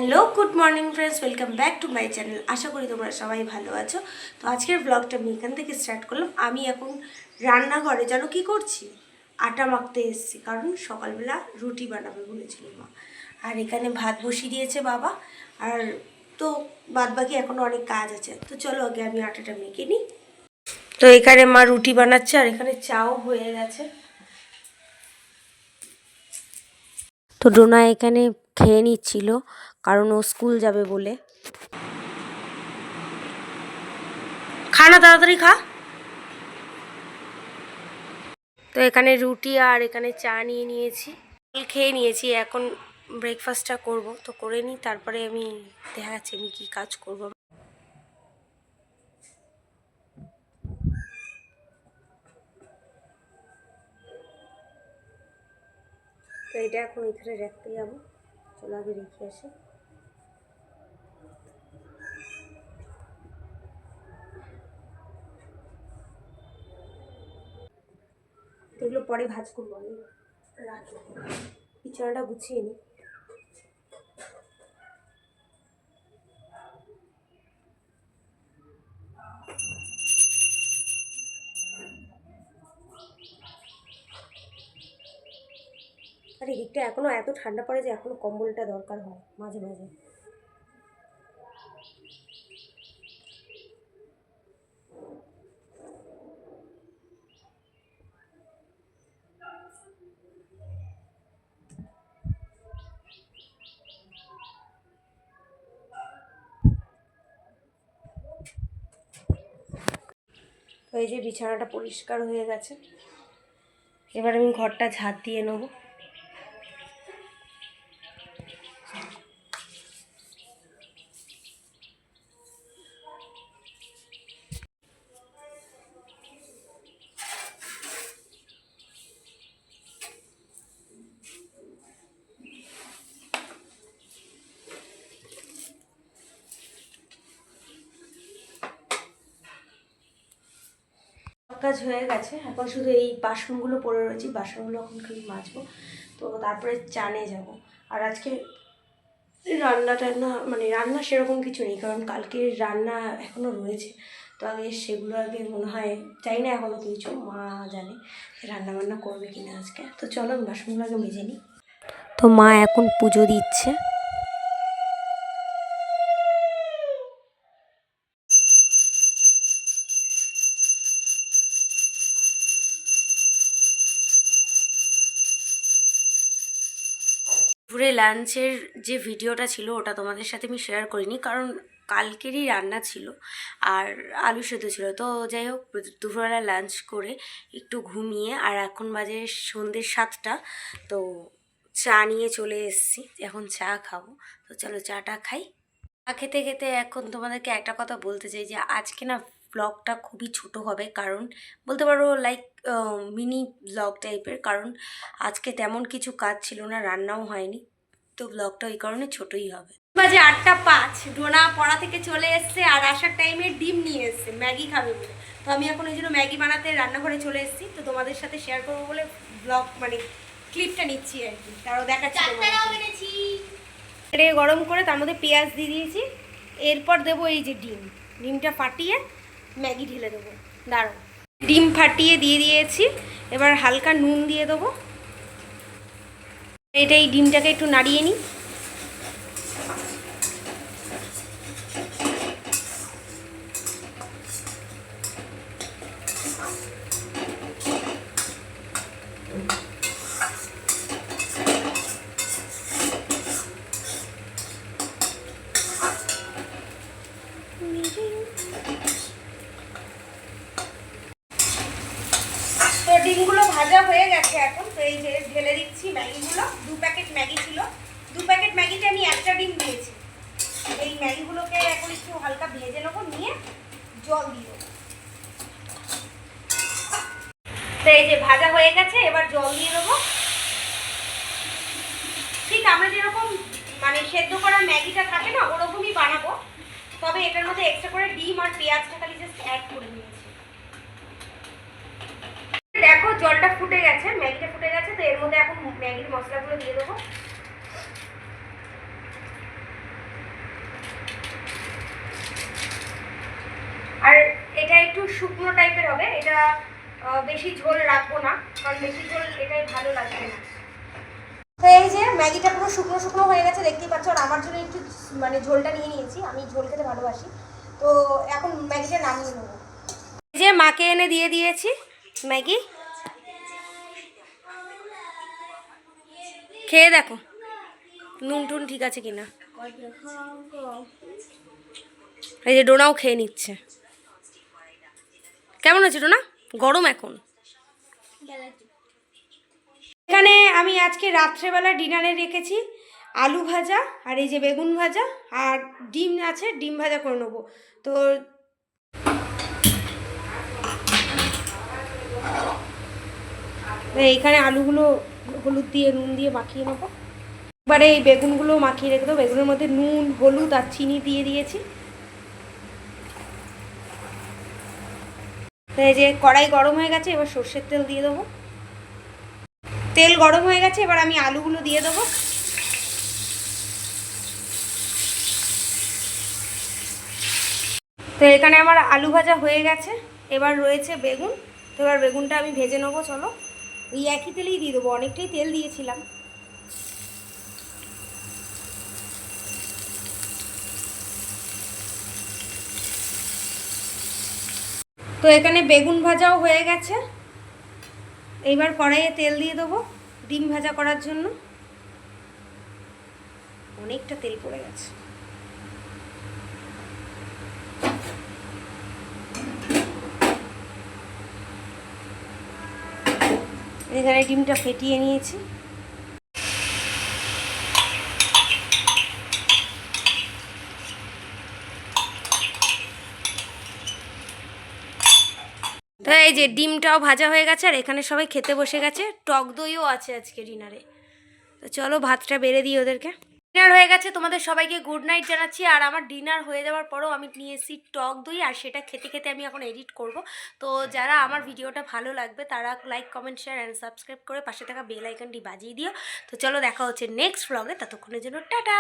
Hello good morning friends, welcome back to my channel. আশা করি তোমরা সবাই ভালো আছো। তো আজকের ব্লগটা আমি এখান থেকে স্টার্ট করলাম। আমি এখন রান্নাঘরে জানো কি করছি, আটা মাখতে এসেছি, কারণ সকালবেলা রুটি বানাবে বলেছিল মা। আর এখানে ভাত বসিয়ে দিয়েছে বাবা, আর তো বাদ বাকি এখনও অনেক কাজ আছে। তো চলো আগে আমি আটাটা মেখে নিই। তো এখানে মা রুটি বানাচ্ছে আর এখানে চাও হয়ে গেছে। তো ডোনা এখানে খেয়ে নিচ্ছিল, কারণ ও স্কুল যাবে বলে। খানা তাড়াতাড়ি খা। তো এখানে রুটি আর এখানে চা নিয়ে নিয়েছি, খেয়ে নিয়েছি। এখন ব্রেকফাস্টটা করব, তো করে নিই, তারপরে আমি দেখা যাচ্ছে আমি কী কাজ করব। তো এটা এখন এখানে রাখতে যাবো, চলো আগে রেখে আসি। এগুলো পরে ভাজ করবো, আমি রাখি, বিছানাটা গুছিয়ে নিই। আর এদিকটা এখনও এত ঠান্ডা পড়ে যে এখনও কম্বলটা দরকার হয় মাঝে মাঝে। তো এই যে বিছানাটা পরিষ্কার হয়ে গেছে, এবার আমি ঘরটা ঝাঁট দিয়ে নেবো। কাজ হয়ে গেছে, এখন শুধু এই বাসনগুলো পড়ে রয়েছে, বাসনগুলো এখন খালি মাজবো, তো তারপরে চানে যাব। আর আজকে রান্না টান্না মানে রান্না সেরকম কিছু নেই, কারণ কালকে রান্না এখনও রয়েছে। তো আগে সেগুলো আগে মনে হয়, চাই না এখনও কিছু, মা জানে রান্না বান্না করবে কিনা আজকে। তো চলো আমি বাসনগুলো আগে মেজে নিই। তো মা এখন পুজো দিচ্ছে। দুপুরে লাঞ্চের যে ভিডিওটা ছিল ওটা তোমাদের সাথে আমি শেয়ার করিনি, কারণ কালকেরই রান্না ছিল আর আলু সেদ্ধ ছিল। তো যাই হোক, দুপুরবেলা লাঞ্চ করে একটু ঘুমিয়ে, আর এখন বাজে সন্ধ্যে 7টা। তো চা নিয়ে চলে এসেছি, এখন চা খাবো। তো চলো চাটা খাই। চা খেতে খেতে এখন তোমাদেরকে একটা কথা বলতে চাই, যে আজকে না ব্লগটা খুবই ছোট হবে, কারণ বলতে পারো লাইক মিনি ব্লগ টাইপের, কারণ আজকে তেমন কিছু কাজ ছিল না, রান্নাও হয়নি, তো ব্লগটা ওই কারণে ছোটই হবে। বাজে 8টা 5, ডোনা পড়া থেকে চলে এসছে, আর আসার টাইমে ডিম নিয়ে এসছে, ম্যাগি খাবে বলে। তো আমি এখন ওই জন্য ম্যাগি বানাতে রান্নাঘরে চলে এসেছি, তো তোমাদের সাথে শেয়ার করবো বলে ব্লগ মানে ক্লিপটা নিচ্ছি আর কি, তারও দেখাচ্ছি। গরম করে তার মধ্যে পেঁয়াজ দিয়ে দিয়েছি, এরপর দেবো এই যে ডিমটা ফাটিয়ে ম্যাগি ঢেলে দেবো। দাঁড়ো, ডিম ফাটিয়ে দিয়ে দিয়েছি, এবার হালকা নুন দিয়ে দেবো। এই ডিমটাকে একটু নাড়িয়ে নিই। তো ডিমগুলো ভাজা হয়ে গেছে এখন, তো এই যে ঢেলে দিচ্ছি ম্যাগিগুলো। 2 প্যাকেট ম্যাগি ছিল, 2 প্যাকেট ম্যাগিতে আমি একটা ডিম দিয়েছি। এই ম্যাগিগুলোকে এখন একটু হালকা ভেজে নেবো, নিয়ে জল দিয়ে দেবো। তো এই যে ভাজা হয়ে গেছে, এবার জল দিয়ে দেবো। ঠিক আমরা যেরকম মানে সেদ্ধ করা ম্যাগিটা থাকে না, ওরকমই বানাবো, তবে এটার মধ্যে এক্সট্রা করে ডিম আর পেঁয়াজটা খালি জাস্ট অ্যাড করে নিয়েছি। দেখো জলটা ফুটে গেছে, ম্যাগিটা ফুটে গেছে, তো এর মধ্যে এখন ম্যাগির মশলাগুলো দিয়ে দেবো। শুকনো টাইপের হবে, এটা বেশি ঝোল রাখবো না, কারণ বেশি ঝোল এটাই ভালো লাগবে না। তো এই যে ম্যাগিটা পুরো শুকনো শুকনো হয়ে গেছে দেখতেই পাচ্ছ, আর আমার জন্য একটু মানে ঝোলটা নিয়ে নিয়েছি, আমি ঝোল খেতে ভালোবাসি। তো এখন ম্যাগিটা নামিয়ে নেবো। এই যে মাকে এনে দিয়ে দিয়েছি ম্যাগি, খেয়ে দেখো নুন টুন ঠিক আছে কিনা। এই যে ডোনাও খেয়ে নিচ্ছে। কেমন আছে ডোনা? গরম এখন। এখানে আমি আজকে রাত্রেবেলা ডিনারে রেখেছি আলু ভাজা, আর এই যে বেগুন ভাজা, আর ডিম আছে, ডিম ভাজা করে নেবো। তো এইখানে আলুগুলো হলুদ দিয়ে নুন দিয়ে মাখিয়ে নেবো। এবারে এই বেগুনগুলো মাখিয়ে রেখে দেবো, বেগুনের মধ্যে নুন হলুদ আর চিনি দিয়ে দিয়েছি। তো এই যে কড়াই গরম হয়ে গেছে, এবার সর্ষের তেল দিয়ে দেবো। তেল গরম হয়ে গেছে, এবার আমি আলুগুলো দিয়ে দেবো। তো এখানে আমার আলু ভাজা হয়ে গেছে, এবার রয়েছে বেগুন। তো এবার বেগুনটা আমি ভেজে নেবো। চলো ওই একই তেলেই দিয়ে দেবো, অনেকটাই তেল দিয়েছিলাম। তো এখানে বেগুন ভাজাও হয়ে গেছে, এইবার কড়াইয়ে তেল দিয়ে দেবো ডিম ভাজা করার জন্য। অনেকটা তেল পড়ে গেছে। এখানে ডিমটা ফেটিয়ে নিয়েছি। তো এই যে ডিমটাও ভাজা হয়ে গেছে, আর এখানে সবাই খেতে বসে গেছে, টক দইও আছে আজকে ডিনারে। তো চলো ভাতটা বেড়ে দিই ওদেরকে। ডিনার হয়ে গেছে, তোমাদের সবাইকে গুড নাইট জানাচ্ছি। আর আমার ডিনার হয়ে যাওয়ার পরেও আমি নিয়ে এসেছি টক দই, আর সেটা খেতে খেতে আমি এখন এডিট করব। তো যারা আমার ভিডিওটা ভালো লাগবে তারা like comment share and subscribe করে পাশে থাকা বেল আইকনটি বাজিয়ে দিও। তো চলো দেখা হচ্ছে নেক্সট ব্লগে, ততক্ষণের জন্য টাটা।